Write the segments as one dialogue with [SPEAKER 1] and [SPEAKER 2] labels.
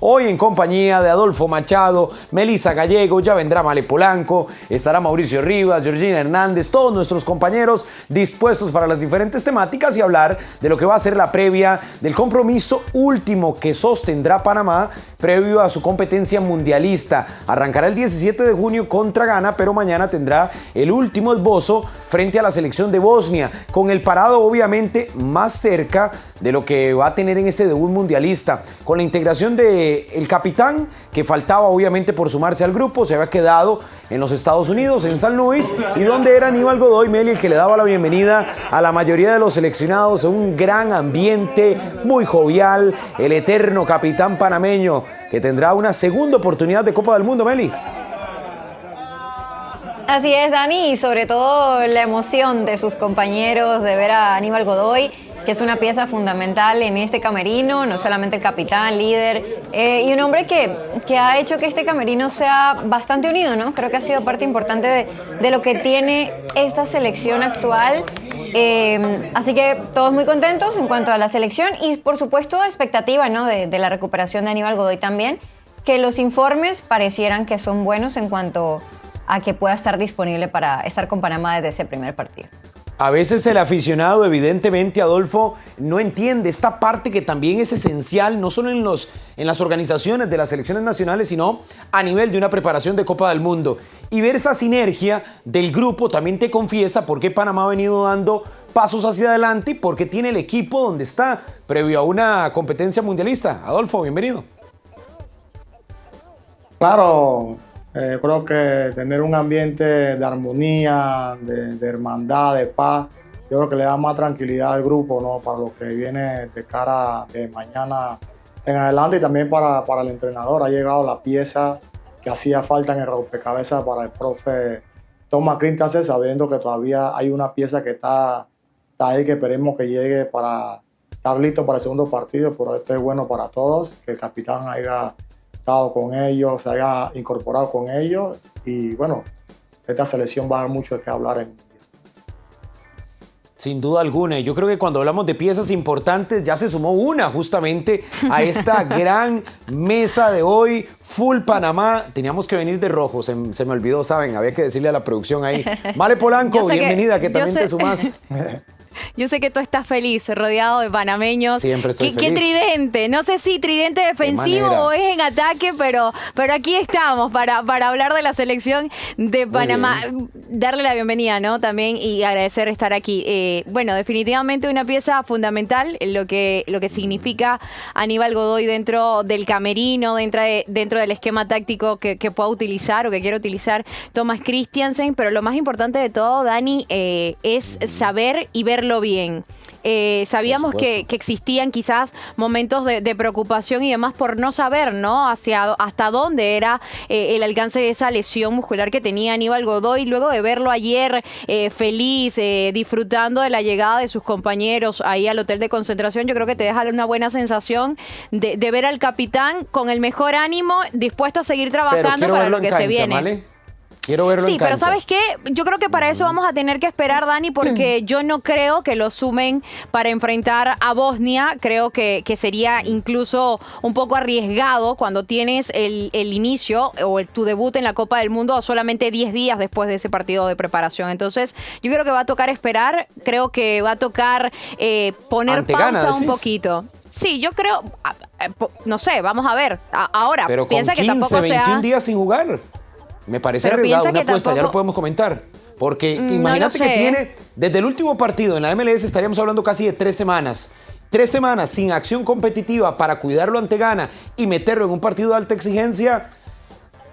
[SPEAKER 1] Hoy en compañía de Adolfo Machado, Melissa Gallego, ya vendrá Male Polanco, estará Mauricio Rivas, Georgina Hernández, todos nuestros compañeros dispuestos para las diferentes temáticas y hablar de lo que va a ser la previa del compromiso último que sostendrá Panamá previo a su competencia mundialista. Arrancará el 17 de junio contra Ghana, pero mañana tendrá el último esbozo frente a la selección de Bosnia, con el parado obviamente más cerca de lo que va a tener en ese debut mundialista, con la integración del capitán, que faltaba obviamente por sumarse al grupo, se había quedado en los Estados Unidos, en San Luis, y donde era Aníbal Godoy, Meli, el que le daba la bienvenida a la mayoría de los seleccionados, en un gran ambiente, muy jovial, el eterno capitán panameño, que tendrá una segunda oportunidad de Copa del Mundo, Meli.
[SPEAKER 2] Así es, Dani, y sobre todo la emoción de sus compañeros de ver a Aníbal Godoy, que es una pieza fundamental en este camerino, no solamente el capitán, líder, y un hombre que ha hecho que este camerino sea bastante unido, ¿no? Creo que ha sido parte importante de lo que tiene esta selección actual. Así que todos muy contentos en cuanto a la selección y, por supuesto, expectativa, ¿no? de la recuperación de Aníbal Godoy también, que los informes parecieran que son buenos en cuanto a que pueda estar disponible para estar con Panamá desde ese primer partido.
[SPEAKER 1] A veces el aficionado, evidentemente, Adolfo, no entiende esta parte que también es esencial, no solo en las organizaciones de las selecciones nacionales, sino a nivel de una preparación de Copa del Mundo. Y ver esa sinergia del grupo también te confiesa por qué Panamá ha venido dando pasos hacia adelante y por qué tiene el equipo donde está previo a una competencia mundialista. Adolfo, bienvenido.
[SPEAKER 3] Claro. Creo que tener un ambiente de armonía, de hermandad, de paz, yo creo que le da más tranquilidad al grupo, ¿no? Para lo que viene de cara de mañana en adelante y también para el entrenador. Ha llegado la pieza que hacía falta en el rompecabezas para el profe Thomas Christiansen, sabiendo que todavía hay una pieza que está ahí, que esperemos que llegue para estar listo para el segundo partido, pero esto es bueno para todos, que el capitán haya estado con ellos, se haya incorporado con ellos y bueno, esta selección va a dar mucho de qué hablar
[SPEAKER 1] Sin duda alguna, y yo creo que cuando hablamos de piezas importantes ya se sumó una justamente a esta gran mesa de hoy, full Panamá. Teníamos que venir de rojo, se me olvidó, ¿saben? Había que decirle a la producción ahí. Male Polanco, bienvenida, que también te sumás.
[SPEAKER 4] Yo sé que tú estás feliz, rodeado de panameños.
[SPEAKER 1] Siempre estoy feliz.
[SPEAKER 4] Qué tridente. No sé si tridente defensivo o es en ataque, pero aquí estamos para hablar de la selección de Panamá. Darle la bienvenida, ¿no? También y agradecer estar aquí. Bueno, definitivamente una pieza fundamental, lo que significa Aníbal Godoy dentro del camerino, dentro del esquema táctico que pueda utilizar o que quiera utilizar Thomas Christiansen. Pero lo más importante de todo, Dani, es saber y verlo bien. Sabíamos que existían quizás momentos de preocupación y demás por no saber, ¿no? Hasta dónde era el alcance de esa lesión muscular que tenía Aníbal Godoy. Luego de verlo ayer feliz, disfrutando de la llegada de sus compañeros ahí al hotel de concentración, yo creo que te deja una buena sensación de ver al capitán con el mejor ánimo, dispuesto a seguir trabajando para lo que se viene.
[SPEAKER 1] ¿Vale? Quiero verlo en cancha.
[SPEAKER 4] Pero ¿sabes qué? Yo creo que para eso vamos a tener que esperar, Dani, porque yo no creo que lo sumen para enfrentar a Bosnia. Creo que sería incluso un poco arriesgado cuando tienes el inicio o tu debut en la Copa del Mundo a solamente 10 días después de ese partido de preparación. Entonces, yo creo que va a tocar esperar. Creo que va a tocar poner
[SPEAKER 1] ante
[SPEAKER 4] pausa
[SPEAKER 1] Ghana,
[SPEAKER 4] un poquito. Sí, yo creo... No sé, vamos a ver. Ahora,
[SPEAKER 1] pero
[SPEAKER 4] piensa
[SPEAKER 1] con 15,
[SPEAKER 4] que tampoco
[SPEAKER 1] 21 días sin jugar. Me parece arriesgado, una apuesta, ya lo podemos comentar. Porque imagínate que tiene, desde el último partido en la MLS estaríamos hablando casi de 3 semanas. 3 semanas sin acción competitiva para cuidarlo ante Ghana y meterlo en un partido de alta exigencia.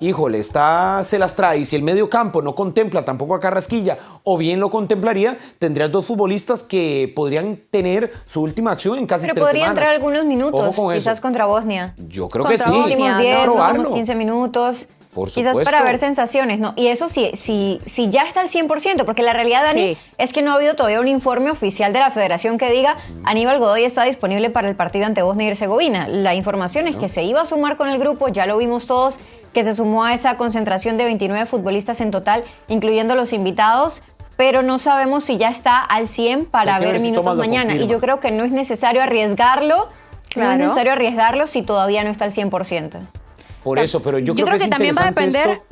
[SPEAKER 1] Híjole, se las trae. Y si el medio campo no contempla tampoco a Carrasquilla, o bien lo contemplaría, tendrías 2 futbolistas que podrían tener su última acción en casi 3 semanas.
[SPEAKER 2] Pero podría entrar algunos minutos, quizás contra Bosnia.
[SPEAKER 1] Yo creo que sí.
[SPEAKER 2] Contra Bosnia, 10, unos 15 minutos.
[SPEAKER 1] Por supuesto.
[SPEAKER 2] Quizás para ver sensaciones, ¿no? Y eso si ya está al 100%, porque la realidad, Dani, es que no ha habido todavía un informe oficial de la federación que diga Aníbal Godoy está disponible para el partido ante Bosnia y Herzegovina. La información es que se iba a sumar con el grupo, ya lo vimos todos, que se sumó a esa concentración de 29 futbolistas en total, incluyendo los invitados, pero no sabemos si ya está al 100 para ver minutos mañana. Y yo creo que no es necesario arriesgarlo No es necesario arriesgarlo si todavía no está al 100%.
[SPEAKER 1] Por eso, pero yo creo que es
[SPEAKER 4] también
[SPEAKER 1] interesante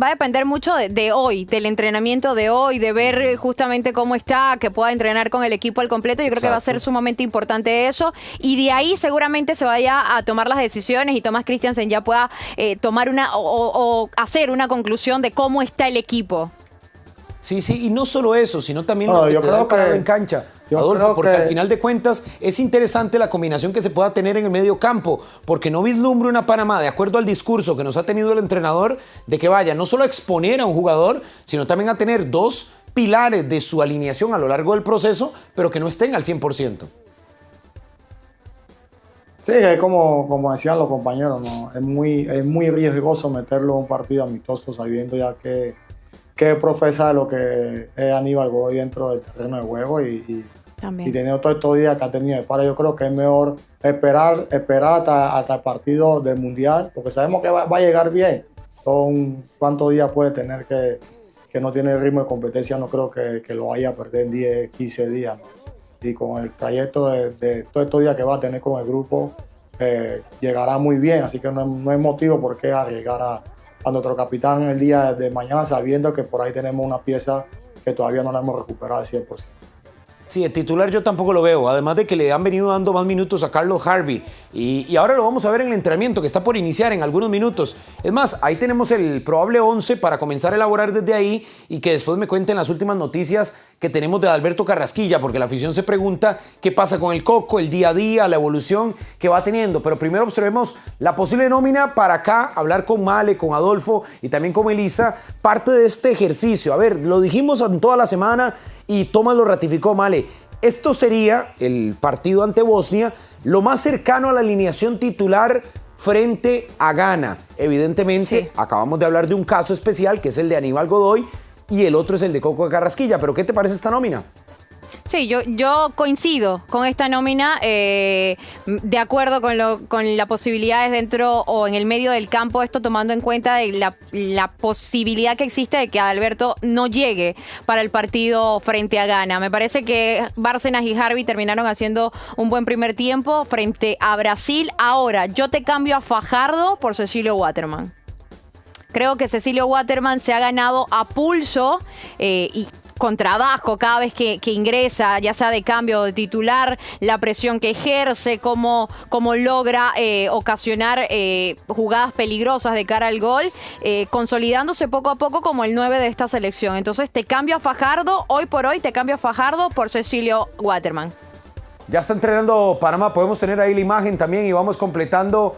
[SPEAKER 4] va a depender mucho de hoy, del entrenamiento de hoy, de ver justamente cómo está, que pueda entrenar con el equipo al completo. Yo creo que va a ser sumamente importante eso. Y de ahí seguramente se vaya a tomar las decisiones y Thomas Christiansen ya pueda tomar o hacer una conclusión de cómo está el equipo.
[SPEAKER 1] Sí, y no solo eso, sino también lo que te da parado en cancha, Adolfo, porque al final de cuentas es interesante la combinación que se pueda tener en el medio campo, porque no vislumbro una Panamá, de acuerdo al discurso que nos ha tenido el entrenador, de que vaya no solo a exponer a un jugador, sino también a tener dos pilares de su alineación a lo largo del proceso, pero que no estén al 100%.
[SPEAKER 3] Sí, es como decían los compañeros, ¿no? Es muy riesgoso meterlo en un partido amistoso sabiendo ya que profesa lo que es Aníbal Godoy dentro del terreno de juego y teniendo todos estos días que ha tenido de para, yo creo que es mejor esperar hasta el partido del Mundial, porque sabemos que va a llegar bien. Son cuántos días puede tener que no tiene el ritmo de competencia, no creo que lo vaya a perder en 10, 15 días, ¿no? Y con el trayecto de todos estos días que va a tener con el grupo, llegará muy bien, así que no hay motivo por qué arriesgar a nuestro capitán el día de mañana, sabiendo que por ahí tenemos una pieza que todavía no la hemos recuperado al 100%.
[SPEAKER 1] Sí, el titular yo tampoco lo veo, además de que le han venido dando más minutos a Carlos Harvey y ahora lo vamos a ver en el entrenamiento que está por iniciar en algunos minutos. Es más, ahí tenemos el probable 11 para comenzar a elaborar desde ahí y que después me cuenten las últimas noticias que tenemos de Alberto Carrasquilla, porque la afición se pregunta qué pasa con el Coco, el día a día, la evolución que va teniendo. Pero primero observemos la posible nómina para acá, hablar con Male, con Adolfo y también con Melissa, parte de este ejercicio. A ver, lo dijimos en toda la semana y Tomás lo ratificó, Male. Esto sería el partido ante Bosnia, lo más cercano a la alineación titular frente a Ghana. Evidentemente, acabamos de hablar de un caso especial, que es el de Aníbal Godoy, y el otro es el de Coco Carrasquilla. ¿Pero qué te parece esta nómina?
[SPEAKER 4] Sí, yo coincido con esta nómina, de acuerdo con las posibilidades dentro o en el medio del campo, esto tomando en cuenta de la posibilidad que existe de que Adalberto no llegue para el partido frente a Ghana. Me parece que Bárcenas y Harvey terminaron haciendo un buen primer tiempo frente a Brasil. Ahora, yo te cambio a Fajardo por Cecilio Waterman. Creo que Cecilio Waterman se ha ganado a pulso y con trabajo cada vez que ingresa, ya sea de cambio o de titular, la presión que ejerce, cómo logra ocasionar jugadas peligrosas de cara al gol, consolidándose poco a poco como el 9 de esta selección. Entonces te cambio a Fajardo, hoy por hoy te cambio a Fajardo por Cecilio Waterman.
[SPEAKER 1] Ya está entrenando Panamá, podemos tener ahí la imagen también y vamos completando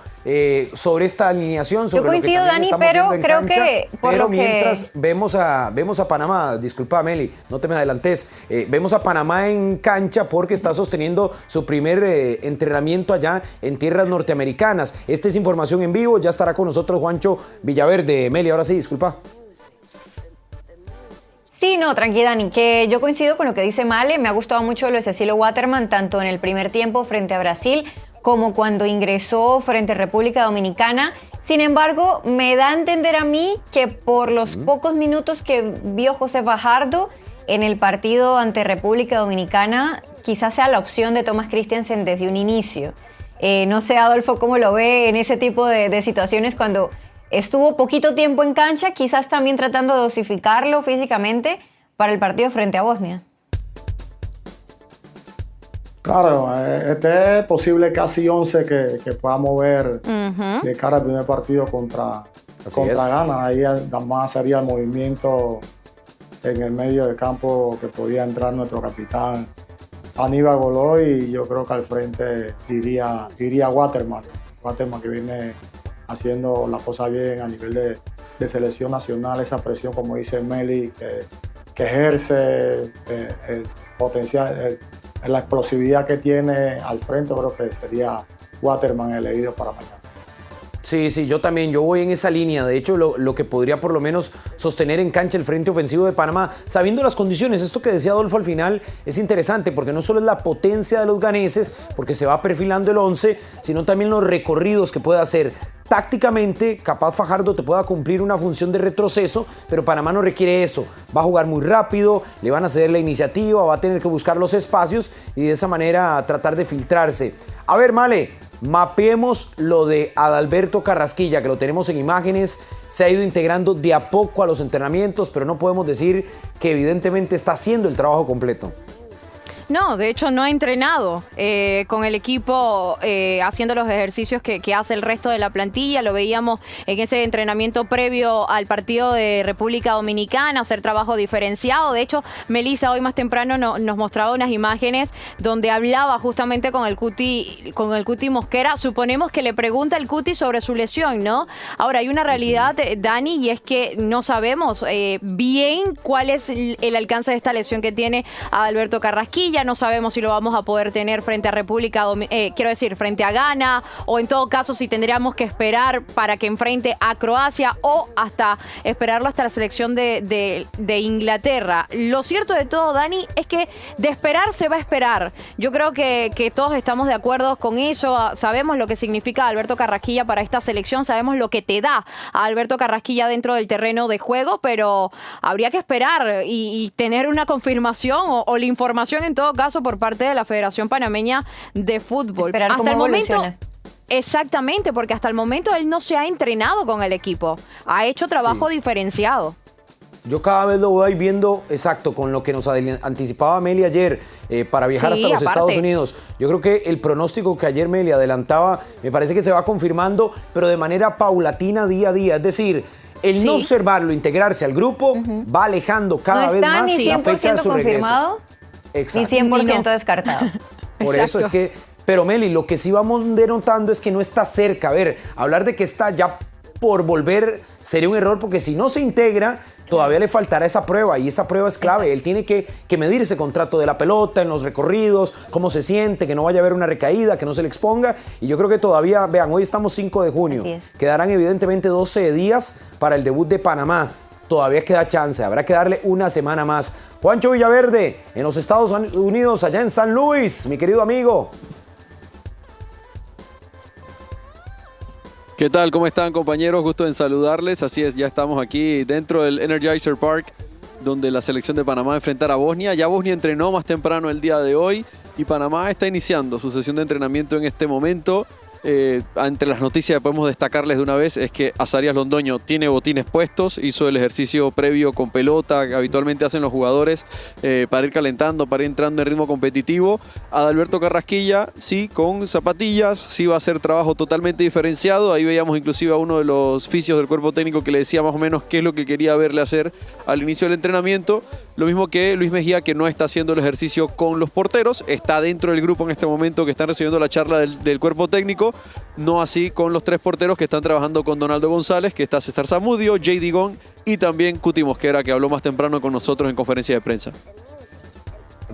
[SPEAKER 1] sobre esta alineación. Sobre
[SPEAKER 2] yo coincido,
[SPEAKER 1] lo que
[SPEAKER 2] Dani, pero creo
[SPEAKER 1] cancha,
[SPEAKER 2] que por
[SPEAKER 1] pero
[SPEAKER 2] lo
[SPEAKER 1] mientras
[SPEAKER 2] que...
[SPEAKER 1] vemos a Panamá, disculpa Meli, no te me adelantes, vemos a Panamá en cancha porque está sosteniendo su primer entrenamiento allá en tierras norteamericanas. Esta es información en vivo, ya estará con nosotros Juancho Villaverde. Meli, ahora sí, disculpa.
[SPEAKER 2] Sí, no, tranquila, Dani, que yo coincido con lo que dice Male. Me ha gustado mucho lo de Cecilio Waterman, tanto en el primer tiempo frente a Brasil como cuando ingresó frente a República Dominicana. Sin embargo, me da a entender a mí que por los pocos minutos que vio José Fajardo en el partido ante República Dominicana, quizás sea la opción de Thomas Christiansen desde un inicio. No sé, Adolfo, cómo lo ve en ese tipo de situaciones cuando estuvo poquito tiempo en cancha, quizás también tratando de dosificarlo físicamente para el partido frente a Bosnia.
[SPEAKER 3] Claro, este es posible casi 11 que podamos ver de cara al primer partido contra Ghana. Ahí más sería el movimiento en el medio del campo que podía entrar nuestro capitán Aníbal Godoy, y yo creo que al frente iría Waterman que viene haciendo la cosa bien a nivel de selección nacional, esa presión, como dice Meli, que ejerce el potencial, la explosividad que tiene al frente. Creo que sería Waterman elegido para mañana.
[SPEAKER 1] Sí, yo también, yo voy en esa línea. De hecho, lo que podría por lo menos sostener en cancha el frente ofensivo de Panamá, sabiendo las condiciones. Esto que decía Adolfo al final es interesante, porque no solo es la potencia de los ganeses, porque se va perfilando el 11, sino también los recorridos que puede hacer. tácticamente, capaz Fajardo te pueda cumplir una función de retroceso, pero Panamá no requiere eso. Va a jugar muy rápido, le van a ceder la iniciativa, va a tener que buscar los espacios y de esa manera tratar de filtrarse. A ver, Male, mapeemos lo de Adalberto Carrasquilla, que lo tenemos en imágenes, se ha ido integrando de a poco a los entrenamientos, pero no podemos decir que evidentemente está haciendo el trabajo completo.
[SPEAKER 4] No, de hecho no ha entrenado con el equipo haciendo los ejercicios que hace el resto de la plantilla. Lo veíamos en ese entrenamiento previo al partido de República Dominicana, hacer trabajo diferenciado. De hecho, Melissa hoy más temprano nos mostraba unas imágenes donde hablaba justamente con el Cuti Mosquera. Suponemos que le pregunta el Cuti sobre su lesión, ¿no? Ahora, hay una realidad, Dani, y es que no sabemos bien cuál es el alcance de esta lesión que tiene Adalberto Carrasquilla. No sabemos si lo vamos a poder tener frente a frente a Ghana, o en todo caso si tendríamos que esperar para que enfrente a Croacia o hasta esperarlo hasta la selección de Inglaterra. Lo cierto de todo, Dani, es que de esperar se va a esperar. Yo creo que todos estamos de acuerdo con eso. Sabemos lo que significa Alberto Carrasquilla para esta selección, sabemos lo que te da a Alberto Carrasquilla dentro del terreno de juego, pero habría que esperar y tener una confirmación o la información en todo caso por parte de la Federación Panameña de Fútbol.
[SPEAKER 2] Esperar
[SPEAKER 4] hasta el momento.
[SPEAKER 2] Evoluciona.
[SPEAKER 4] Exactamente, porque hasta el momento él no se ha entrenado con el equipo. Ha hecho trabajo diferenciado.
[SPEAKER 1] Yo cada vez lo voy viendo exacto con lo que nos anticipaba Meli ayer para viajar hasta los Estados Unidos. Yo creo que el pronóstico que ayer Meli adelantaba me parece que se va confirmando, pero de manera paulatina día a día. Es decir, el no observarlo, integrarse al grupo, va alejando cada vez más la fecha de su regreso. Exacto.
[SPEAKER 2] Ni 100% descartado.
[SPEAKER 1] Por eso es que, pero Meli, lo que sí vamos denotando es que no está cerca. A ver, hablar de que está ya por volver sería un error, porque si no se integra, todavía le faltará esa prueba, y esa prueba es clave. Él tiene que medir ese contrato de la pelota, en los recorridos, cómo se siente, que no vaya a haber una recaída, que no se le exponga. Y yo creo que todavía, vean, hoy estamos 5 de junio. Quedarán evidentemente 12 días para el debut de Panamá. Todavía queda chance, habrá que darle una semana más. Juancho Villaverde, en los Estados Unidos, allá en San Luis, mi querido amigo.
[SPEAKER 5] ¿Qué tal? ¿Cómo están, compañeros? Gusto en saludarles. Así es, ya estamos aquí dentro del Energizer Park, donde la selección de Panamá enfrentará a Bosnia. Ya Bosnia entrenó más temprano el día de hoy y Panamá está iniciando su sesión de entrenamiento en este momento. Entre las noticias que podemos destacarles de una vez es que Azarias Londoño tiene botines puestos, hizo el ejercicio previo con pelota que habitualmente hacen los jugadores para ir calentando, para ir entrando en ritmo competitivo. Adalberto Carrasquilla sí, con zapatillas, sí va a hacer trabajo totalmente diferenciado. Ahí veíamos inclusive a uno de los fisios del cuerpo técnico que le decía más o menos qué es lo que quería verle hacer al inicio del entrenamiento. Lo mismo que Luis Mejía, que no está haciendo el ejercicio con los porteros, está dentro del grupo en este momento que están recibiendo la charla del cuerpo técnico. No así con los 3 porteros que están trabajando con Donaldo González, que está César Zamudio, J.D. Gong y también Cuti Mosquera, que habló más temprano con nosotros en conferencia de prensa.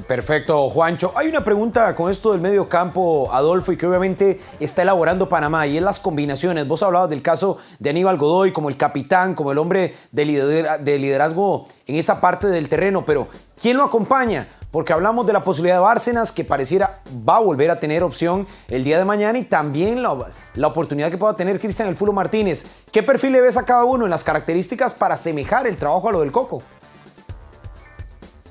[SPEAKER 1] Perfecto, Juancho. Hay una pregunta con esto del medio campo, Adolfo, y que obviamente está elaborando Panamá, y es las combinaciones. Vos hablabas del caso de Aníbal Godoy como el capitán, como el hombre de liderazgo en esa parte del terreno, pero ¿quién lo acompaña? Porque hablamos de la posibilidad de Bárcenas, que pareciera va a volver a tener opción el día de mañana, y también la oportunidad que pueda tener Cristian El Fulo Martínez. ¿Qué perfil le ves a cada uno en las características para asemejar el trabajo a lo del Coco?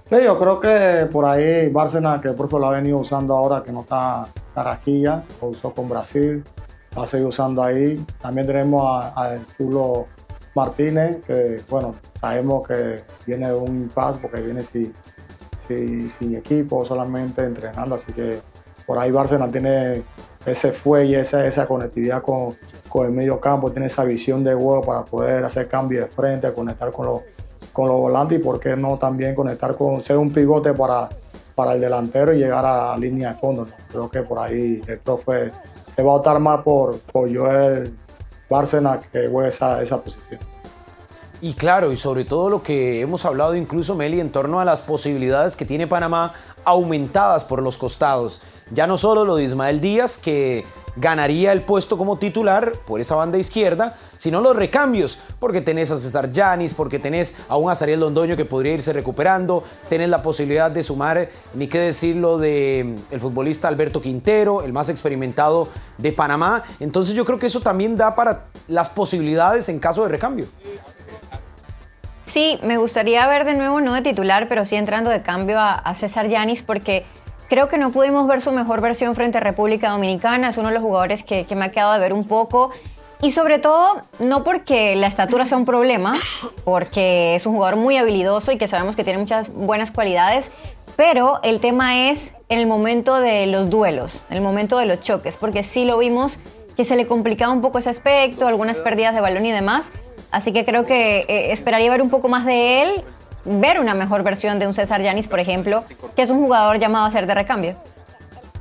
[SPEAKER 3] Sí, yo creo que por ahí Bárcenas, que el profe lo ha venido usando ahora que no está Carrasquilla, lo usó con Brasil, va a seguir usando ahí. También tenemos a El Fulo Martínez, que bueno, sabemos que viene de un impasse porque viene sin equipo, solamente entrenando, así que por ahí Bárcenas tiene ese fuelle, esa conectividad con el medio campo, tiene esa visión de juego para poder hacer cambios de frente, conectar con los volantes, y por qué no también conectar ser un pivote para el delantero y llegar a la línea de fondo, ¿no? Creo que por ahí el profe se va a optar más por Joel Bárcenas, que juegue esa posición.
[SPEAKER 1] Y claro, y sobre todo lo que hemos hablado incluso, Meli, en torno a las posibilidades que tiene Panamá aumentadas por los costados. Ya no solo lo de Ismael Díaz, que ganaría el puesto como titular por esa banda izquierda, sino los recambios, porque tenés a César Yanis, porque tenés a un Azariel Londoño que podría irse recuperando, tenés la posibilidad de sumar, ni qué decirlo, de el futbolista Alberto Quintero, el más experimentado de Panamá. Entonces yo creo que eso también da para las posibilidades en caso de recambio.
[SPEAKER 2] Sí, me gustaría ver de nuevo, no de titular, pero sí entrando de cambio a César Yanis, porque creo que no pudimos ver su mejor versión frente a República Dominicana. Es uno de los jugadores que me ha quedado de ver un poco. Y sobre todo, no porque la estatura sea un problema, porque es un jugador muy habilidoso y que sabemos que tiene muchas buenas cualidades, pero el tema es en el momento de los duelos, en el momento de los choques, porque sí lo vimos que se le complicaba un poco ese aspecto, algunas pérdidas de balón y demás. Así que creo que esperaría ver un poco más de él, ver una mejor versión de un César Yanis, por ejemplo, que es un jugador llamado a ser de recambio.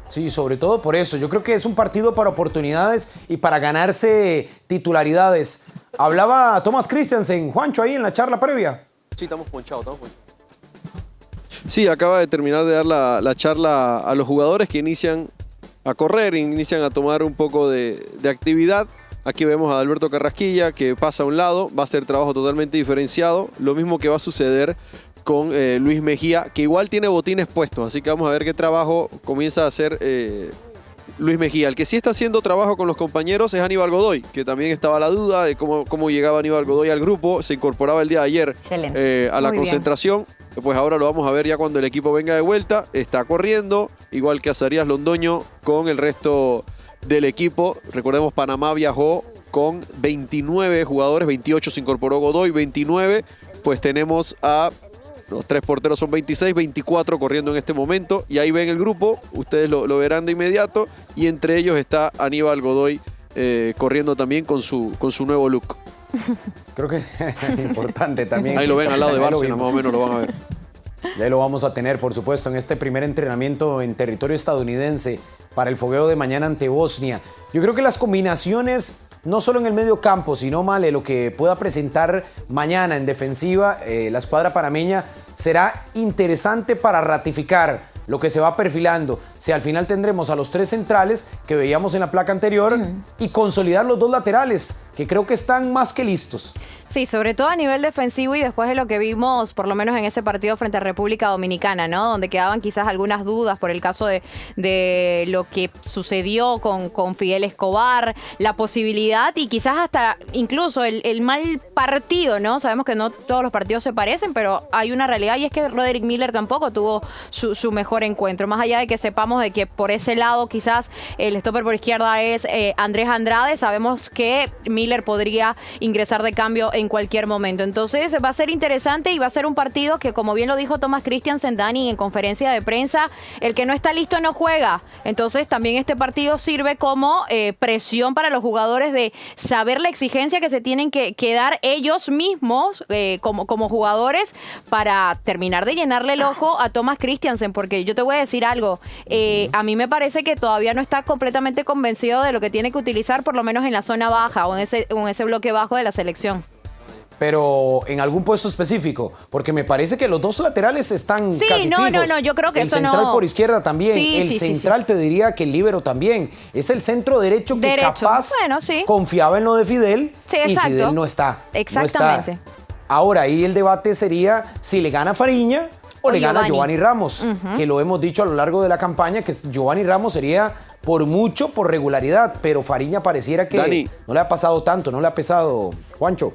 [SPEAKER 1] Sí, sobre todo por eso. Yo creo que es un partido para oportunidades y para ganarse titularidades. Hablaba Thomas Christiansen, Juancho, ahí en la charla previa.
[SPEAKER 5] Sí, estamos ponchados, Sí, acaba de terminar de dar la charla a los jugadores que inician a correr, inician a tomar un poco de actividad. Aquí vemos a Alberto Carrasquilla que pasa a un lado, va a hacer trabajo totalmente diferenciado. Lo mismo que va a suceder con Luis Mejía, que igual tiene botines puestos. Así que vamos a ver qué trabajo comienza a hacer Luis Mejía. El que sí está haciendo trabajo con los compañeros es Aníbal Godoy, que también estaba la duda de cómo llegaba Aníbal Godoy al grupo. Se incorporaba el día de ayer a la concentración. Pues ahora lo vamos a ver ya cuando el equipo venga de vuelta. Está corriendo, igual que Azarías Londoño con el resto del equipo. Recordemos, Panamá viajó con 29 jugadores, 28 se incorporó Godoy, 29. Pues tenemos a los 3 porteros, son 26, 24 corriendo en este momento. Y ahí ven el grupo, ustedes lo verán de inmediato. Y entre ellos está Aníbal Godoy corriendo también con su nuevo look.
[SPEAKER 1] Creo que es importante también.
[SPEAKER 5] Ahí lo ven al lado de Bárcena, más o menos lo van a ver.
[SPEAKER 1] Y ahí lo vamos a tener, por supuesto, en este primer entrenamiento en territorio estadounidense para el fogueo de mañana ante Bosnia. Yo creo que las combinaciones, no solo en el medio campo, sino, Male, lo que pueda presentar mañana en defensiva, la escuadra panameña, será interesante para ratificar lo que se va perfilando. Si al final tendremos a los 3 centrales que veíamos en la placa anterior y consolidar los 2 laterales, que creo que están más que listos.
[SPEAKER 4] Sí, sobre todo a nivel defensivo y después de lo que vimos, por lo menos en ese partido frente a República Dominicana, ¿no? Donde quedaban quizás algunas dudas por el caso de lo que sucedió con Fidel Escobar, la posibilidad y quizás hasta incluso el mal partido, ¿no? Sabemos que no todos los partidos se parecen, pero hay una realidad y es que Roderick Miller tampoco tuvo su mejor encuentro. Más allá de que sepamos de que por ese lado quizás el stopper por izquierda es Andrés Andrade, sabemos que Miller podría ingresar de cambio en cualquier momento. Entonces va a ser interesante y va a ser un partido que, como bien lo dijo Thomas Christiansen, Dani, en conferencia de prensa, el que no está listo no juega. Entonces también este partido sirve como presión para los jugadores de saber la exigencia que se tienen que dar ellos mismos como jugadores para terminar de llenarle el ojo a Thomas Christiansen, porque yo te voy a decir algo, a mí me parece que todavía no está completamente convencido de lo que tiene que utilizar, por lo menos en la zona baja o en ese bloque bajo de la selección.
[SPEAKER 1] Pero en algún puesto específico, porque me parece que los 2 laterales están casi fijos.
[SPEAKER 4] No, yo creo que
[SPEAKER 1] el
[SPEAKER 4] eso no.
[SPEAKER 1] El central por izquierda también, el central te diría que el líbero también. Es el centro derecho que capaz confiaba en lo de Fidel y Fidel no está.
[SPEAKER 4] Exactamente.
[SPEAKER 1] No está. Ahora, ahí el debate sería si le gana Fariña o le gana Giovanni Ramos, que lo hemos dicho a lo largo de la campaña, que Giovanni Ramos sería por mucho, por regularidad, pero Fariña pareciera que Dani, no le ha pasado tanto, no le ha pesado. Juancho.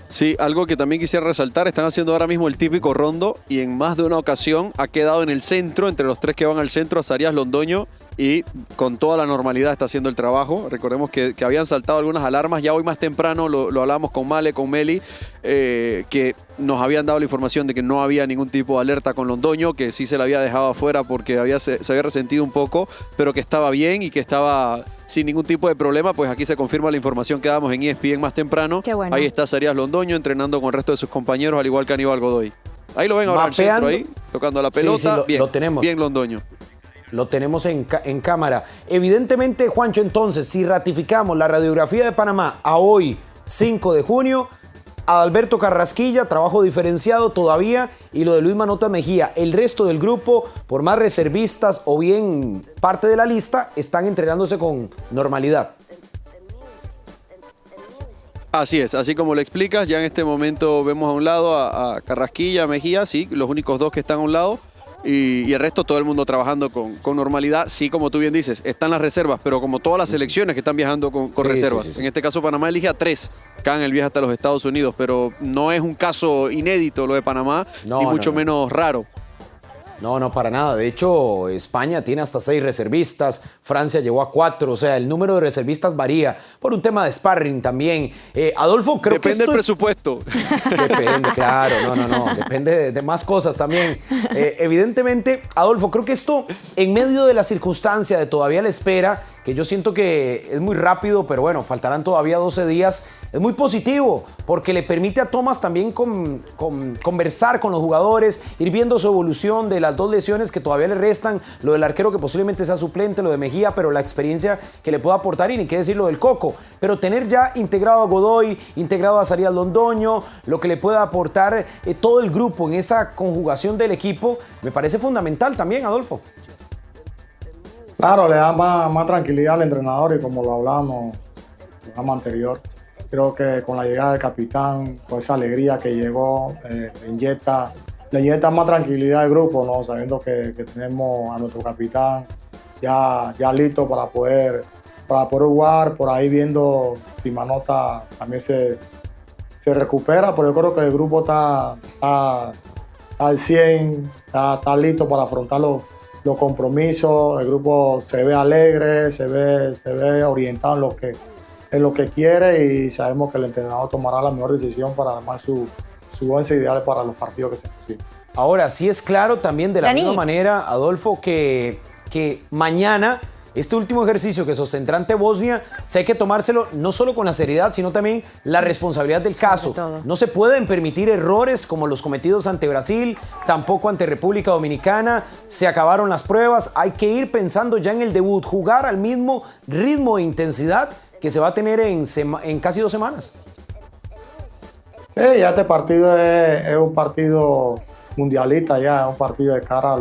[SPEAKER 5] Sí, algo que también quisiera resaltar, están haciendo ahora mismo el típico rondo y en más de una ocasión ha quedado en el centro, entre los 3 que van al centro, Azarías Londoño, y con toda la normalidad está haciendo el trabajo. Recordemos que habían saltado algunas alarmas, ya hoy más temprano lo hablamos con Male, con Meli, que nos habían dado la información de que no había ningún tipo de alerta con Londoño, que sí se la había dejado afuera porque se había resentido un poco, pero que estaba bien y que estaba sin ningún tipo de problema. Pues aquí se confirma la información que damos en ESPN más temprano.
[SPEAKER 4] Qué bueno.
[SPEAKER 5] Ahí está Azarías Londoño entrenando con el resto de sus compañeros, al igual que Aníbal Godoy. Ahí lo ven ahora al centro, ahí, tocando la pelota.
[SPEAKER 1] Sí, lo tenemos.
[SPEAKER 5] Bien Londoño.
[SPEAKER 1] Lo tenemos en cámara. Evidentemente, Juancho, entonces, si ratificamos la radiografía de Panamá a hoy, 5 de junio, Adalberto Carrasquilla, trabajo diferenciado todavía, y lo de Luis Manota Mejía. El resto del grupo, por más reservistas o bien parte de la lista, están entrenándose con normalidad.
[SPEAKER 5] Así es, así como lo explicas, ya en este momento vemos a un lado a Carrasquilla, Mejía, sí, los únicos dos que están a un lado, y el resto todo el mundo trabajando con normalidad. Sí, como tú bien dices, están las reservas, pero como todas las selecciones que están viajando con reservas. Sí. En este caso Panamá elige a 3 que hagan el viaje hasta los Estados Unidos, pero no es un caso inédito lo de Panamá, ni mucho menos raro.
[SPEAKER 1] No, para nada. De hecho, España tiene hasta 6 reservistas, Francia llegó a 4, o sea, el número de reservistas varía por un tema de sparring también. Adolfo, creo
[SPEAKER 5] depende
[SPEAKER 1] que
[SPEAKER 5] del presupuesto.
[SPEAKER 1] Depende, claro, no, depende de más cosas también. Evidentemente, Adolfo, creo que esto, en medio de la circunstancia de todavía la espera, que yo siento que es muy rápido, pero bueno, faltarán todavía 12 días, es muy positivo, porque le permite a Thomas también conversar con los jugadores, ir viendo su evolución de las 2 lesiones que todavía le restan, lo del arquero que posiblemente sea suplente, lo de Mejía, pero la experiencia que le pueda aportar, y ni qué decir lo del Coco, pero tener ya integrado a Godoy, integrado a Zarías Londoño, lo que le pueda aportar todo el grupo en esa conjugación del equipo, me parece fundamental también, Adolfo.
[SPEAKER 3] Claro, le da más tranquilidad al entrenador, y como lo hablamos en el programa anterior, creo que con la llegada del capitán, con esa alegría que llegó, le inyecta más tranquilidad al grupo, ¿no? Sabiendo que tenemos a nuestro capitán ya listo para poder jugar, por ahí viendo si Manota también se recupera, pero yo creo que el grupo está al 100, está listo para afrontar los compromisos. El grupo se ve alegre, se ve orientado en lo que quiere, y sabemos que el entrenador tomará la mejor decisión para armar su 11 ideal para los partidos que se necesitan.
[SPEAKER 1] Ahora, sí es claro también de la misma manera, Adolfo, que mañana este último ejercicio que sostendrá ante Bosnia, sí hay que tomárselo no solo con la seriedad, sino también la responsabilidad del caso. No se pueden permitir errores como los cometidos ante Brasil, tampoco ante República Dominicana. Se acabaron las pruebas, hay que ir pensando ya en el debut, jugar al mismo ritmo e intensidad que se va a tener en casi 2 semanas.
[SPEAKER 3] Sí, ya este partido es un partido mundialista, ya es un partido de cara a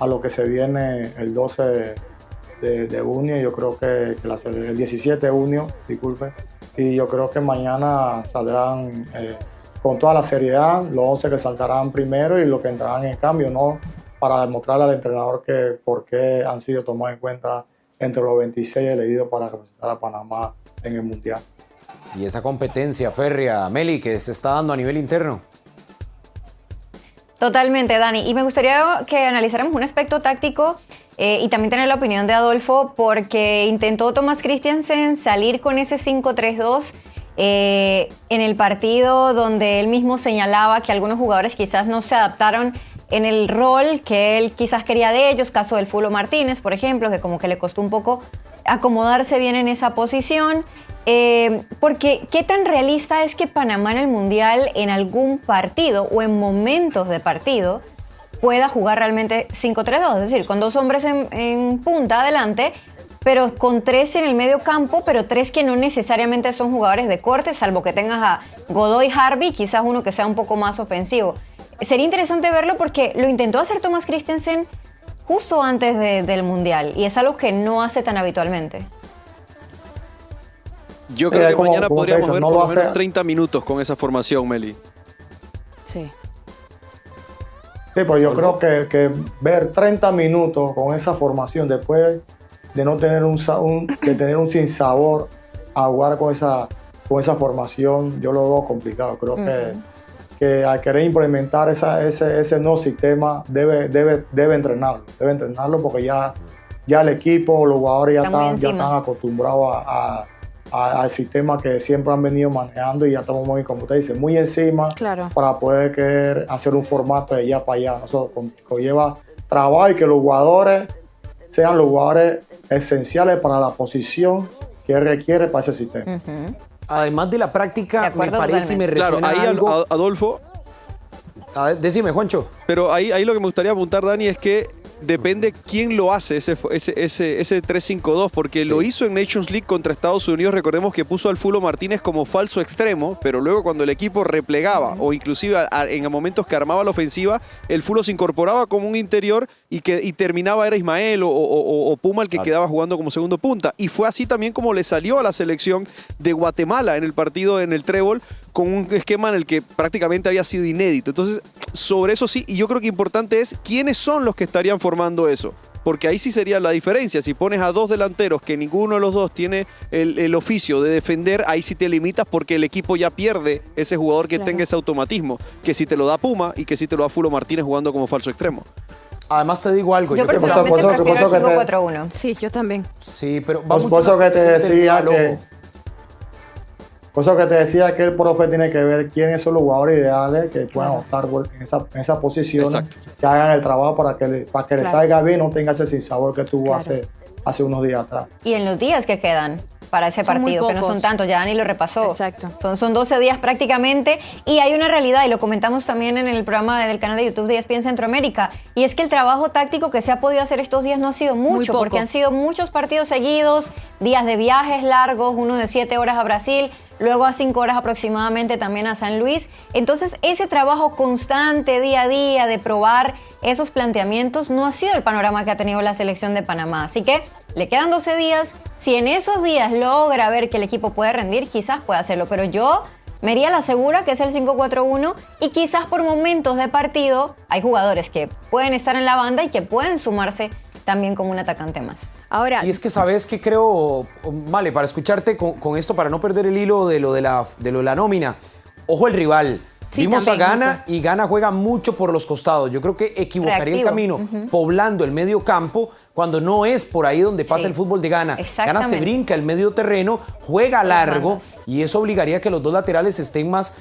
[SPEAKER 3] lo que se viene el 12 de junio. Yo creo que el 17 de junio, disculpe, y yo creo que mañana saldrán con toda la seriedad los 11 que saltarán primero y los que entrarán en cambio, ¿no? Para demostrarle al entrenador por qué han sido tomados en cuenta entre los 26 elegidos para representar a Panamá en el Mundial.
[SPEAKER 1] Y esa competencia férrea, Meli, que se está dando a nivel interno.
[SPEAKER 2] Totalmente, Dani. Y me gustaría que analizáramos un aspecto táctico y también tener la opinión de Adolfo, porque intentó Thomas Christiansen salir con ese 5-3-2 en el partido donde él mismo señalaba que algunos jugadores quizás no se adaptaron en el rol que él quizás quería de ellos, caso del Fulo Martínez, por ejemplo, que como que le costó un poco acomodarse bien en esa posición. Porque ¿qué tan realista es que Panamá en el Mundial en algún partido o en momentos de partido pueda jugar realmente 5-3-2? Es decir, con 2 hombres en punta adelante, pero con 3 en el medio campo, pero 3 que no necesariamente son jugadores de corte, salvo que tengas a Godoy, Harvey, quizás uno que sea un poco más ofensivo. Sería interesante verlo porque lo intentó hacer Thomas Christiansen justo antes del Mundial, y es algo que no hace tan habitualmente.
[SPEAKER 5] Yo creo que mañana podríamos ver por lo menos 30 minutos con esa formación, Meli.
[SPEAKER 4] Sí.
[SPEAKER 3] Sí, pero yo creo que ver 30 minutos con esa formación después de no tener tener un sinsabor a jugar con esa formación, yo lo veo complicado. Creo que al querer implementar ese nuevo sistema debe entrenarlo porque ya el equipo, los jugadores ya están acostumbrados al sistema que siempre han venido manejando, y ya estamos muy, como usted dice, muy encima,
[SPEAKER 4] claro,
[SPEAKER 3] para poder querer hacer un formato de allá para allá. Eso conlleva trabajo, y que los jugadores sean los jugadores esenciales para la posición que requiere para ese sistema.
[SPEAKER 1] Además de la práctica, me parece y me resuena
[SPEAKER 5] claro, ahí
[SPEAKER 1] algo.
[SPEAKER 5] Adolfo.
[SPEAKER 1] Decime, Juancho.
[SPEAKER 5] Pero ahí lo que me gustaría apuntar, Dani, es que depende quién lo hace, ese 3-5-2, porque lo hizo en Nations League contra Estados Unidos. Recordemos que puso al Fulo Martínez como falso extremo, pero luego cuando el equipo replegaba o inclusive en momentos que armaba la ofensiva, el Fulo se incorporaba como un interior y terminaba era Ismael o Puma el que quedaba jugando como segundo punta. Y fue así también como le salió a la selección de Guatemala en el partido en el Trébol, con un esquema en el que prácticamente había sido inédito. Entonces, sobre eso sí, y yo creo que importante es quiénes son los que estarían formando eso. Porque ahí sí sería la diferencia. Si pones a dos delanteros que ninguno de los dos tiene el oficio de defender, ahí sí te limitas porque el equipo ya pierde ese jugador que tenga ese automatismo, que si te lo da Puma y que si te lo da Fulo Martínez jugando como falso extremo.
[SPEAKER 1] Además te digo algo.
[SPEAKER 2] Yo personalmente prefiero el 5-4-1.
[SPEAKER 4] Sí, yo también.
[SPEAKER 1] Sí, pero
[SPEAKER 3] Por eso que te decía que el profe tiene que ver quiénes son los jugadores ideales que puedan optar en esa posición, que hagan el trabajo para que le salga bien, no tenga ese sinsabor que tuvo hace unos días atrás.
[SPEAKER 2] Y en los días que quedan para ese partido, que no son tantos, ya Dani lo repasó.
[SPEAKER 4] Exacto.
[SPEAKER 2] Son 12 días prácticamente, y hay una realidad, y lo comentamos también en el programa del canal de YouTube de ESPN Centroamérica, y es que el trabajo táctico que se ha podido hacer estos días no ha sido mucho, porque han sido muchos partidos seguidos, días de viajes largos, uno de 7 horas a Brasil, luego a 5 horas aproximadamente también a San Luis. Entonces, ese trabajo constante día a día de probar esos planteamientos no ha sido el panorama que ha tenido la selección de Panamá. Así que le quedan 12 días. Si en esos días logra ver que el equipo puede rendir, quizás pueda hacerlo. Pero yo me iría a la segura, que es el 5-4-1, y quizás por momentos de partido hay jugadores que pueden estar en la banda y que pueden sumarse también como un atacante más.
[SPEAKER 4] Ahora,
[SPEAKER 1] y es que sabes que creo, vale, para escucharte con esto, para no perder el hilo de lo de la nómina, ojo el rival.
[SPEAKER 4] Sí,
[SPEAKER 1] vimos
[SPEAKER 4] también,
[SPEAKER 1] a Ghana y Ghana juega mucho por los costados. Yo creo que equivocaría el camino poblando el medio campo cuando no es por ahí donde pasa el fútbol de Ghana. Ghana se brinca el medio terreno, juega largo y eso obligaría a que los dos laterales estén más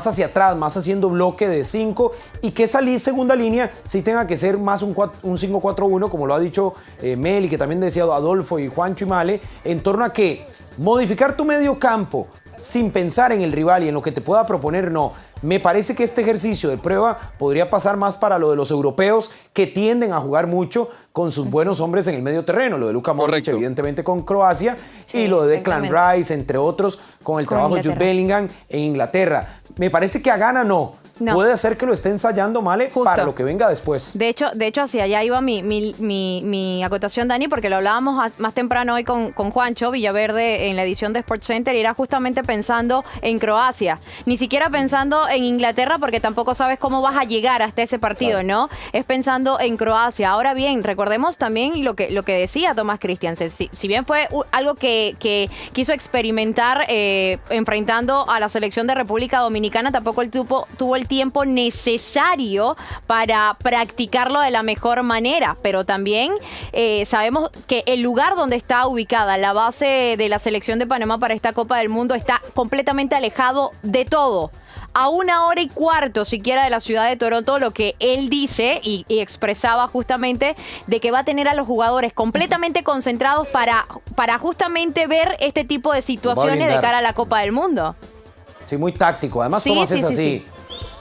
[SPEAKER 1] hacia atrás, más haciendo bloque de 5 y que esa segunda línea sí tenga que ser más un 5-4-1, como lo ha dicho Meli, que también decía Adolfo y Juancho y Male, en torno a que modificar tu medio campo sin pensar en el rival y en lo que te pueda proponer, no. Me parece que este ejercicio de prueba podría pasar más para lo de los europeos que tienden a jugar mucho con sus buenos hombres en el medio terreno. Lo de Luka Modric, evidentemente, con Croacia, y lo de Declan Rice, entre otros, con el trabajo de Jude Bellingham en Inglaterra. Me parece que a Ghana no. Puede ser que lo esté ensayando, Male, para lo que venga después.
[SPEAKER 4] De hecho, hacia allá iba mi acotación, Dani, porque lo hablábamos más temprano hoy con Juancho Villaverde en la edición de SportsCenter, y era justamente pensando en Croacia. Ni siquiera pensando en Inglaterra, porque tampoco sabes cómo vas a llegar hasta ese partido, ¿no? Es pensando en Croacia. Ahora bien, recordemos también lo que decía Tomás Christiansen. Si bien fue algo que quiso experimentar enfrentando a la selección de República Dominicana, tampoco él tuvo el tiempo necesario para practicarlo de la mejor manera, pero también sabemos que el lugar donde está ubicada la base de la selección de Panamá para esta Copa del Mundo está completamente alejado de todo. A 1 hora y cuarto siquiera de la ciudad de Toronto, lo que él dice y expresaba justamente de que va a tener a los jugadores completamente concentrados para justamente ver este tipo de situaciones de cara a la Copa del Mundo.
[SPEAKER 1] Sí, muy táctico. Además, Tomás es así.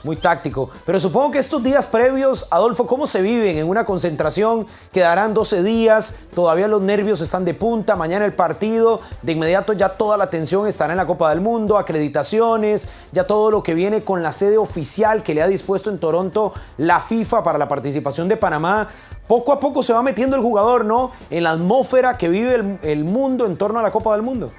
[SPEAKER 1] Muy táctico. Pero supongo que estos días previos, Adolfo, ¿cómo se viven en una concentración? Quedarán 12 días, todavía los nervios están de punta, mañana el partido, de inmediato ya toda la atención estará en la Copa del Mundo, acreditaciones, ya todo lo que viene con la sede oficial que le ha dispuesto en Toronto la FIFA para la participación de Panamá. Poco a poco se va metiendo el jugador, ¿no?, en la atmósfera que vive el mundo en torno a la Copa del Mundo.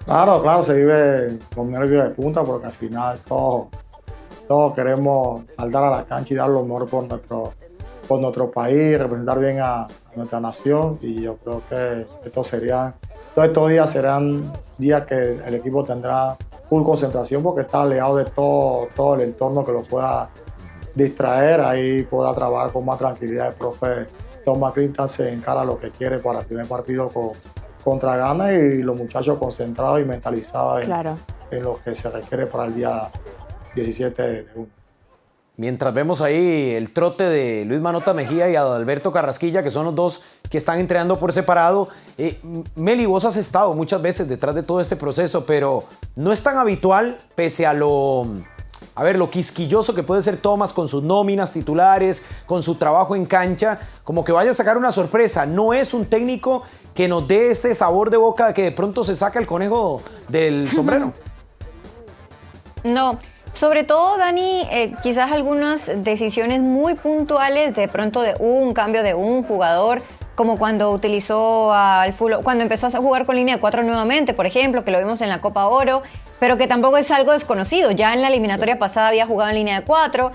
[SPEAKER 3] Claro, se vive con nervios de punta porque al final todos queremos saltar a la cancha y dar lo mejor por nuestro país, representar bien a nuestra nación, y yo creo que todos estos días serán días que el equipo tendrá full concentración porque está alejado de todo el entorno que lo pueda distraer. Ahí podrá trabajar con más tranquilidad el profe Tomás Christiansen en cara a lo que quiere para el primer partido contra Ghana, y los muchachos concentrados y mentalizados en lo que se requiere para el día 17 de junio.
[SPEAKER 1] Mientras vemos ahí el trote de Luis Manota Mejía y Adalberto Carrasquilla, que son los dos que están entrenando por separado. Meli, vos has estado muchas veces detrás de todo este proceso, pero no es tan habitual, pese a lo a ver, lo quisquilloso que puede ser Thomas con sus nóminas titulares, con su trabajo en cancha, como que vaya a sacar una sorpresa. No es un técnico que nos dé ese sabor de boca de que de pronto se saca el conejo del sombrero.
[SPEAKER 2] No, sobre todo, Dani, quizás algunas decisiones muy puntuales, de pronto de un cambio de un jugador, como cuando utilizó al Fulham, cuando empezó a jugar con línea de 4 nuevamente, por ejemplo, que lo vimos en la Copa Oro, pero que tampoco es algo desconocido. Ya en la eliminatoria pasada había jugado en línea de 4,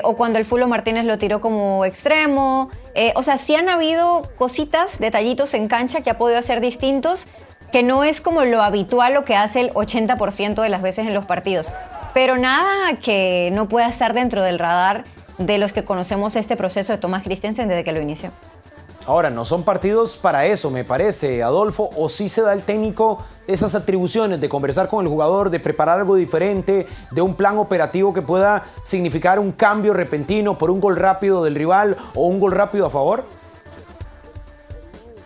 [SPEAKER 2] o cuando el Fulham Martínez lo tiró como extremo. O sea, sí han habido cositas, detallitos en cancha que ha podido hacer distintos, que no es como lo habitual, lo que hace el 80% de las veces en los partidos. Pero nada que no pueda estar dentro del radar de los que conocemos este proceso de Thomas Christiansen desde que lo inició.
[SPEAKER 1] Ahora, no son partidos para eso, me parece, Adolfo, o sí se da al técnico esas atribuciones de conversar con el jugador, de preparar algo diferente, de un plan operativo que pueda significar un cambio repentino por un gol rápido del rival o un gol rápido a favor.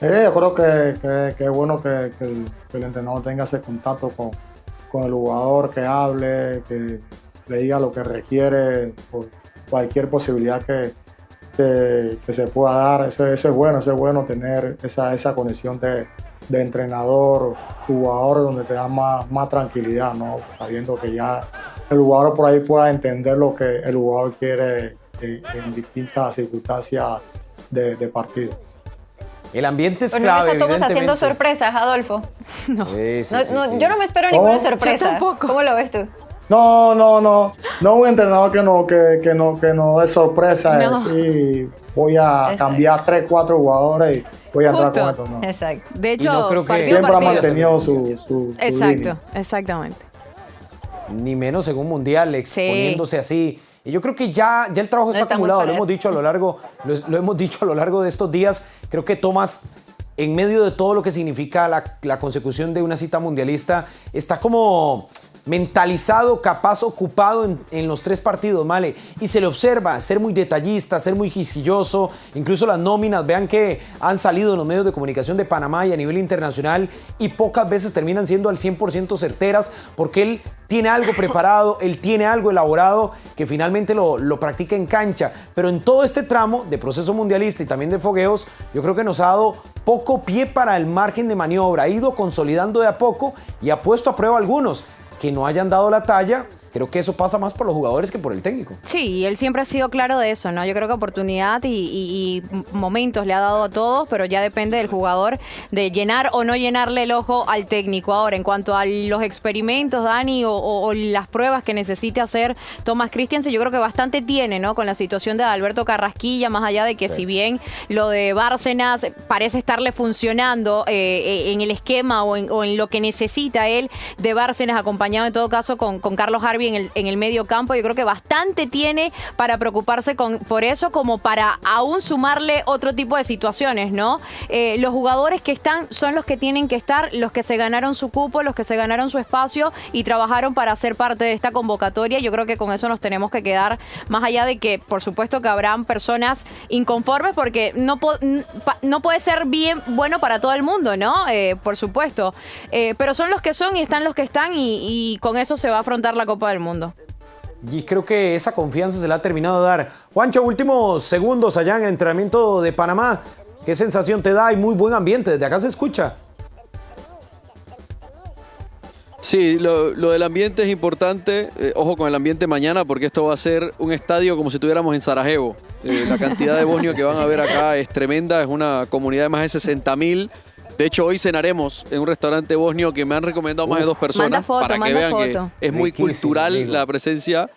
[SPEAKER 3] Yo creo que es bueno que el entrenador tenga ese contacto con el jugador, que hable, que le diga lo que requiere, por cualquier posibilidad que se pueda dar. Eso es bueno tener esa conexión de entrenador-jugador, donde te da más tranquilidad, ¿no? Sabiendo que ya el jugador por ahí pueda entender lo que el jugador quiere en distintas circunstancias de partido.
[SPEAKER 1] El ambiente es
[SPEAKER 2] Pero
[SPEAKER 1] clave,
[SPEAKER 2] no estamos haciendo
[SPEAKER 1] evidentemente.
[SPEAKER 2] sorpresas, Adolfo.
[SPEAKER 4] No.
[SPEAKER 1] Sí.
[SPEAKER 2] Yo no me espero ninguna sorpresa.
[SPEAKER 4] Yo tampoco.
[SPEAKER 2] ¿Cómo lo ves tú?
[SPEAKER 3] No un entrenador que no dé sorpresa,
[SPEAKER 4] No.
[SPEAKER 3] sí, voy a cambiar 3, 4 jugadores y voy a entrar
[SPEAKER 4] Justo.
[SPEAKER 3] con esto, no.
[SPEAKER 2] Exacto.
[SPEAKER 4] De
[SPEAKER 1] Y no
[SPEAKER 4] hecho,
[SPEAKER 1] creo que-
[SPEAKER 4] partido a
[SPEAKER 3] Siempre ha
[SPEAKER 4] partido.
[SPEAKER 3] mantenido su
[SPEAKER 4] Exacto,
[SPEAKER 3] línea.
[SPEAKER 4] exactamente.
[SPEAKER 1] Ni menos en un mundial, exponiéndose así. Y yo creo que ya el trabajo está
[SPEAKER 2] estamos
[SPEAKER 1] acumulado,
[SPEAKER 2] para
[SPEAKER 1] lo hemos
[SPEAKER 2] eso.
[SPEAKER 1] dicho lo hemos dicho a lo largo de estos días. Creo que Thomas, en medio de todo lo que significa la consecución de una cita mundialista, está como mentalizado, capaz, ocupado en los 3 partidos, ¿vale? Y se le observa ser muy detallista, ser muy quisquilloso. Incluso las nóminas, vean que han salido en los medios de comunicación de Panamá y a nivel internacional y pocas veces terminan siendo al 100% certeras, porque él tiene algo preparado, él tiene algo elaborado que finalmente lo practica en cancha. Pero en todo este tramo de proceso mundialista y también de fogueos, yo creo que nos ha dado poco pie para el margen de maniobra. Ha ido consolidando de a poco y ha puesto a prueba algunos que no hayan dado la talla. Creo que eso pasa más por los jugadores que por el técnico.
[SPEAKER 4] Sí, él siempre ha sido claro de eso, ¿no? Yo creo que oportunidad y momentos le ha dado a todos, pero ya depende del jugador de llenar o no llenarle el ojo al técnico. Ahora, en cuanto a los experimentos, Dani, o las pruebas que necesite hacer Thomas Christiansen, yo creo que bastante tiene, ¿no? Con la situación de Alberto Carrasquilla, más allá de que si bien lo de Bárcenas parece estarle funcionando en el esquema o en lo que necesita él de Bárcenas, acompañado en todo caso con Carlos Harvey en el medio campo, yo creo que bastante tiene para preocuparse por eso, como para aún sumarle otro tipo de situaciones, ¿no? Los jugadores que están son los que tienen que estar, los que se ganaron su cupo, los que se ganaron su espacio y trabajaron para ser parte de esta convocatoria. Yo creo que con eso nos tenemos que quedar, más allá de que, por supuesto, que habrán personas inconformes, porque no puede ser bien bueno para todo el mundo, ¿no? Por supuesto. Pero son los que son y están los que están, y con eso se va a afrontar la Copa del Mundo.
[SPEAKER 1] Y creo que esa confianza se la ha terminado de dar. Juancho, últimos segundos allá en el entrenamiento de Panamá. ¿Qué sensación te da? Hay muy buen ambiente, desde acá se escucha.
[SPEAKER 5] Sí, lo del ambiente es importante. Ojo con el ambiente mañana, porque esto va a ser un estadio como si estuviéramos en Sarajevo. La cantidad de bosnios que van a ver acá es tremenda. Es una comunidad de más de 60.000. De hecho, hoy cenaremos en un restaurante bosnio que me han recomendado más de 2 personas.
[SPEAKER 4] Manda foto,
[SPEAKER 5] para que
[SPEAKER 4] manda
[SPEAKER 5] vean
[SPEAKER 4] foto.
[SPEAKER 5] que es muy
[SPEAKER 1] Riquísimo,
[SPEAKER 5] cultural
[SPEAKER 1] amigo.
[SPEAKER 5] la presencia.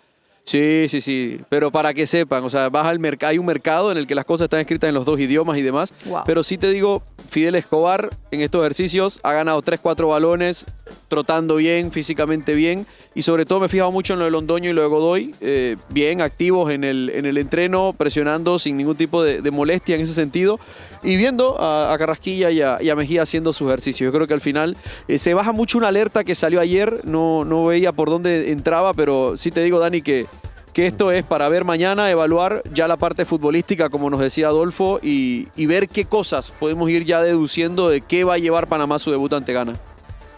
[SPEAKER 5] Sí. Pero para que sepan, o sea, vas al mercado, hay un mercado en el que las cosas están escritas en los 2 idiomas y demás.
[SPEAKER 4] Wow.
[SPEAKER 5] Pero sí te digo, Fidel Escobar en estos ejercicios ha ganado 3-4 balones, trotando bien, físicamente bien. Y sobre todo me he fijado mucho en lo de Londoño y lo de Godoy. Bien, activos en el entreno, presionando sin ningún tipo de molestia en ese sentido. Y viendo a Carrasquilla y a Mejía haciendo sus ejercicios. Yo creo que al final se baja mucho una alerta que salió ayer. No veía por dónde entraba, pero sí te digo, Dani, que esto es para ver mañana, evaluar ya la parte futbolística, como nos decía Adolfo, y ver qué cosas podemos ir ya deduciendo de qué va a llevar Panamá a su debut ante Ghana.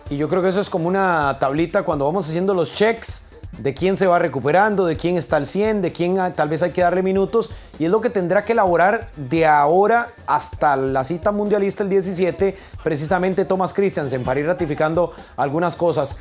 [SPEAKER 1] Y yo creo que eso es como una tablita cuando vamos haciendo los checks de quién se va recuperando, de quién está al 100, de quién tal vez hay que darle minutos, y es lo que tendrá que elaborar de ahora hasta la cita mundialista el 17, precisamente Thomas Christiansen, para ir ratificando algunas cosas.